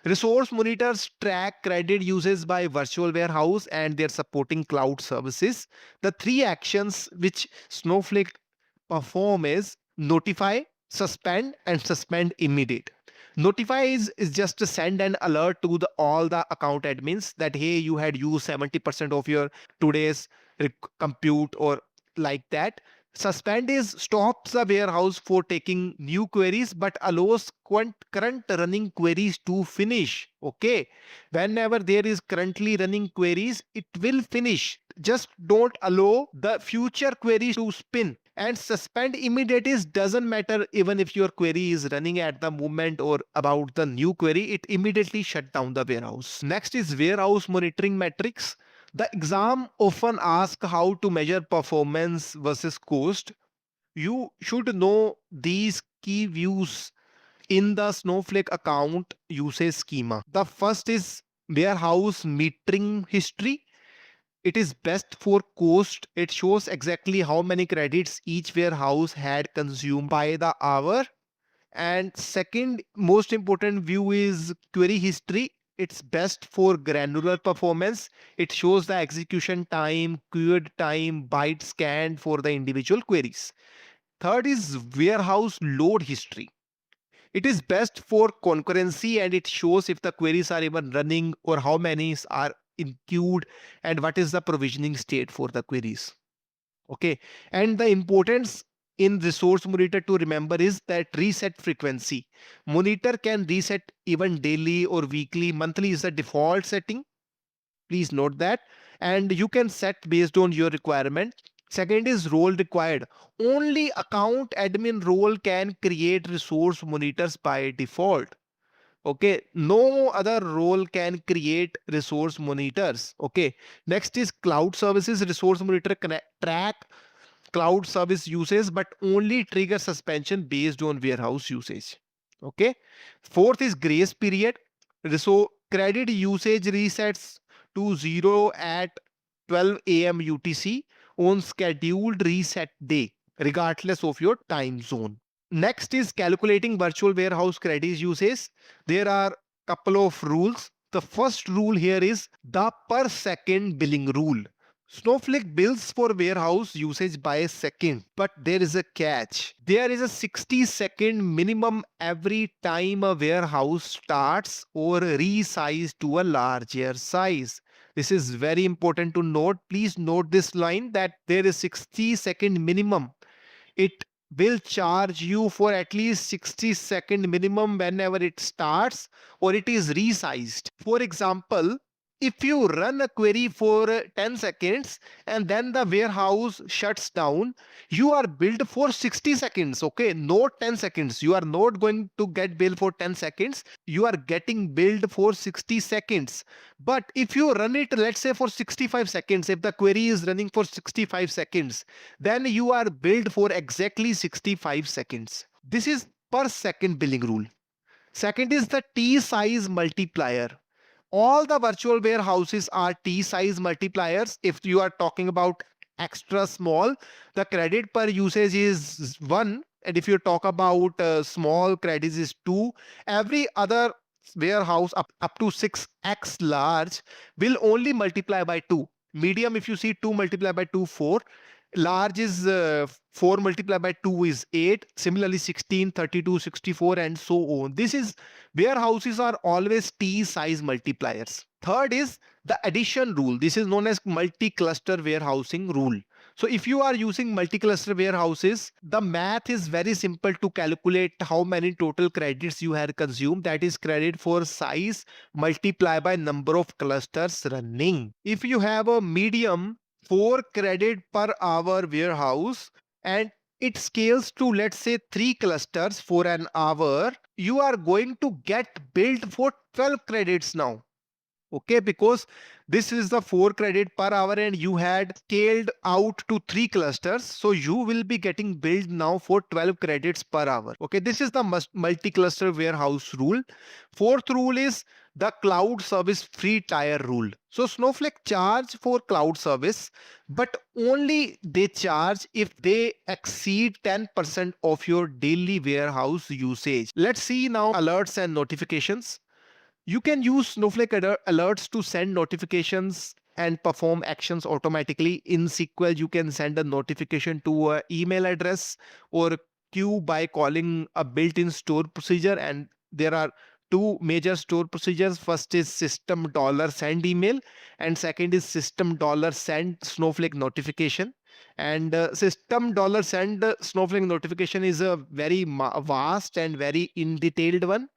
Resource monitors track credit uses by virtual warehouse and their supporting cloud services. The three actions which Snowflake perform is notify, suspend, and suspend immediate. Notify is just to send an alert to all the account admins that hey, you had used 70% of your today's compute or like that. Suspend is stops the warehouse for taking new queries but allows current running queries to finish. Okay. Whenever there is currently running queries, it will finish. Just don't allow the future queries to spin. And suspend immediate is doesn't matter even if your query is running at the moment or about the new query, it immediately shut down the warehouse. Next is warehouse monitoring metrics. The exam often asks how to measure performance versus cost. You should know these key views in the Snowflake account usage schema. The first is warehouse metering history. It is best for cost. It shows exactly how many credits each warehouse had consumed by the hour. And second most important view is query history. It's best for granular performance. It shows the execution time, queued time, byte scanned for the individual queries. Third is warehouse load history. It is best for concurrency and it shows if the queries are even running or how many are in queued and what is the provisioning state for the queries. Okay. And the importance in resource monitor to remember is that reset frequency. Monitor can reset even daily or weekly. Monthly is the default setting. Please note that. And you can set based on your requirement. Second is role required. Only account admin role can create resource monitors by default. Okay, no other role can create resource monitors. Okay, next is cloud services. Resource monitor track cloud service usage but only trigger suspension based on warehouse usage. Okay. Fourth is grace period. So credit usage resets to 0 at 12 a.m. UTC on scheduled reset day regardless of your time zone. Next is calculating virtual warehouse credit usage. There are couple of rules. The first rule here is the per second billing rule. Snowflake bills for warehouse usage by a second, but there is a catch. There is a 60-second minimum every time a warehouse starts or resized to a larger size. This is very important to note. Please note this line that there is 60-second minimum. It will charge you for at least 60-second minimum whenever it starts or it is resized. For example, if you run a query for 10 seconds and then the warehouse shuts down, you are billed for 60 seconds. Okay, not 10 seconds. You are not going to get billed for 10 seconds. You are getting billed for 60 seconds. But if you run it, let's say for 65 seconds, if the query is running for 65 seconds, then you are billed for exactly 65 seconds. This is per second billing rule. Second is the T size multiplier. All the virtual warehouses are T size multipliers. If you are talking about extra small, the credit per usage is 1. And if you talk about small credits is 2. Every other warehouse up to 6x large will only multiply by 2. Medium, if you see 2 multiply by 2, 4. Large is 4 multiplied by 2 is 8. Similarly, 16, 32, 64 and so on. This is warehouses are always T size multipliers. Third is the addition rule. This is known as multi-cluster warehousing rule. So if you are using multi-cluster warehouses, the math is very simple to calculate how many total credits you have consumed. That is credit for size multiplied by number of clusters running. If you have a medium 4 credit per hour warehouse and it scales to let's say 3 clusters for an hour, you are going to get billed for 12 credits now. Okay, because this is the 4 credit per hour and you had scaled out to 3 clusters, so you will be getting billed now for 12 credits per hour. Okay, this is the multi-cluster warehouse rule. Fourth rule is the cloud service free tier rule. So Snowflake charge for cloud service, but only they charge if they exceed 10% of your daily warehouse usage. Let's see now alerts and notifications. You can use Snowflake alerts to send notifications and perform actions automatically. In SQL, you can send a notification to an email address or queue by calling a built-in store procedure. And there are two major store procedures. First is system dollar send email, and second is system dollar send Snowflake notification. And system dollar send Snowflake notification is a very vast and very in detailed one.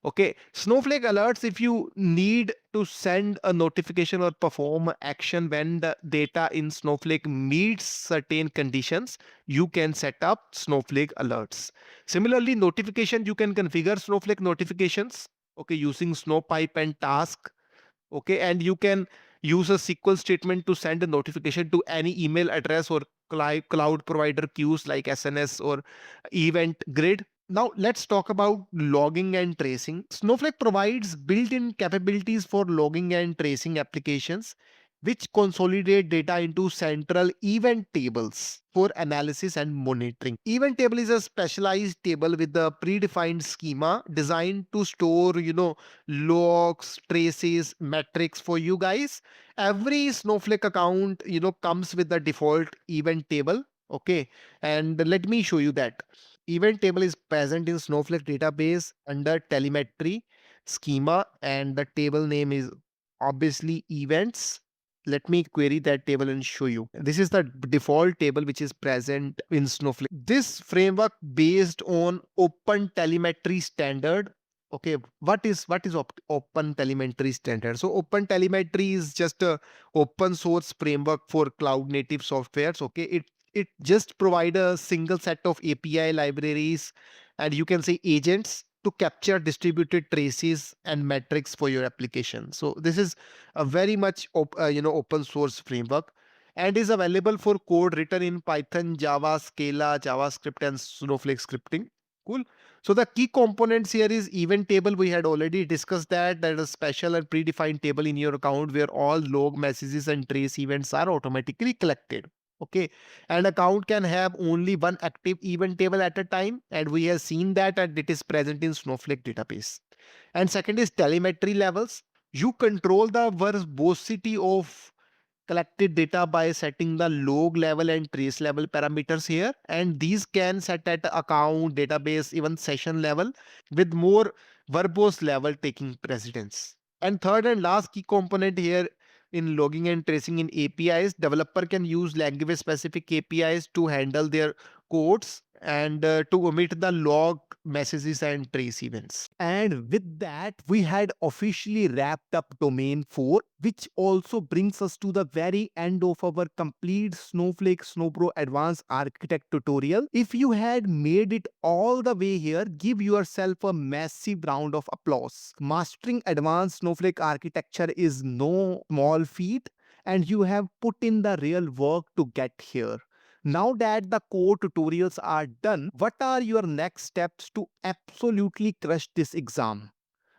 Okay, Snowflake alerts if you need to send a notification or perform action when the data in Snowflake meets certain conditions, you can set up Snowflake alerts. Similarly, notification, you can configure Snowflake notifications, okay, using Snowpipe and task. Okay, and you can use a SQL statement to send a notification to any email address or cloud provider queues like SNS or event grid. Now let's talk about logging and tracing. Snowflake provides built-in capabilities for logging and tracing applications, which consolidate data into central event tables for analysis and monitoring. Event table is a specialized table with a predefined schema designed to store, logs, traces, metrics for you guys. Every Snowflake account, comes with the default event table. Okay, and let me show you that. Event table is present in Snowflake database under telemetry schema, and the table name is obviously events. Let me query that table and show you. This is the default table which is present in Snowflake. This framework based on open telemetry standard. Okay, what is open telemetry standard? So open telemetry is just a open source framework for cloud native softwares. Okay, it just provide a single set of API libraries, and you can say agents to capture distributed traces and metrics for your application. So this is a very much open source framework, and is available for code written in Python, Java, Scala, JavaScript, and Snowflake scripting. Cool. So the key components here is event table. We had already discussed that. That is a special and predefined table in your account where all log messages and trace events are automatically collected. Okay, an account can have only one active event table at a time, and we have seen that, and it is present in Snowflake database. And second is telemetry levels. You control the verbosity of collected data by setting the log level and trace level parameters here, and these can set at account, database, even session level, with more verbose level taking precedence. And third and last key component here in logging and tracing in APIs, developer can use language specific APIs to handle their codes and to omit the log messages and trace events. And with that, we had officially wrapped up domain 4, which also brings us to the very end of our complete Snowflake SnowPro Advanced Architect tutorial. If you had made it all the way here, give yourself a massive round of applause. Mastering advanced Snowflake architecture is no small feat, and you have put in the real work to get here. Now that the core tutorials are done, what are your next steps to absolutely crush this exam?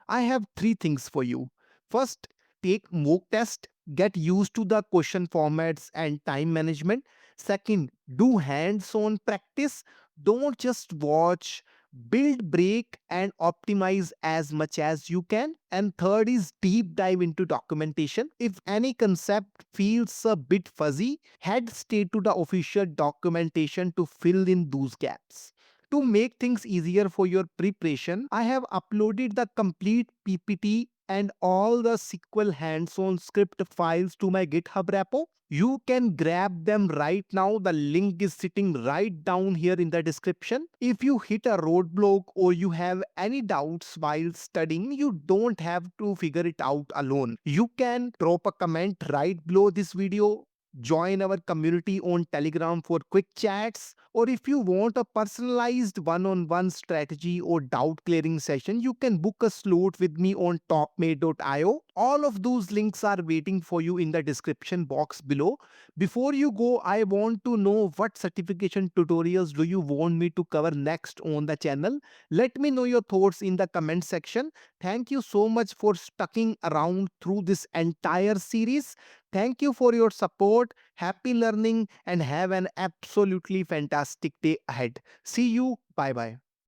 I have three things for you. First, take mock test, get used to the question formats and time management. Second, do hands-on practice. Don't just watch, build, break, and optimize as much as you can. And third is deep dive into documentation. If any concept feels a bit fuzzy, head straight to the official documentation to fill in those gaps. To make things easier for your preparation, I have uploaded the complete PPT and all the SQL hands-on script files to my GitHub repo. You can grab them right now. The link is sitting right down here in the description. If you hit a roadblock or you have any doubts while studying, you don't have to figure it out alone. You can drop a comment right below this video, join our community on Telegram for quick chats, or if you want a personalized one-on-one strategy or doubt clearing session, you can book a slot with me on topmate.io. All of those links are waiting for you in the description box below. Before you go, I want to know what certification tutorials do you want me to cover next on the channel. Let me know your thoughts in the comment section. Thank you so much for sticking around through this entire series. Thank you for your support. Happy learning and have an absolutely fantastic day ahead. See you. Bye bye.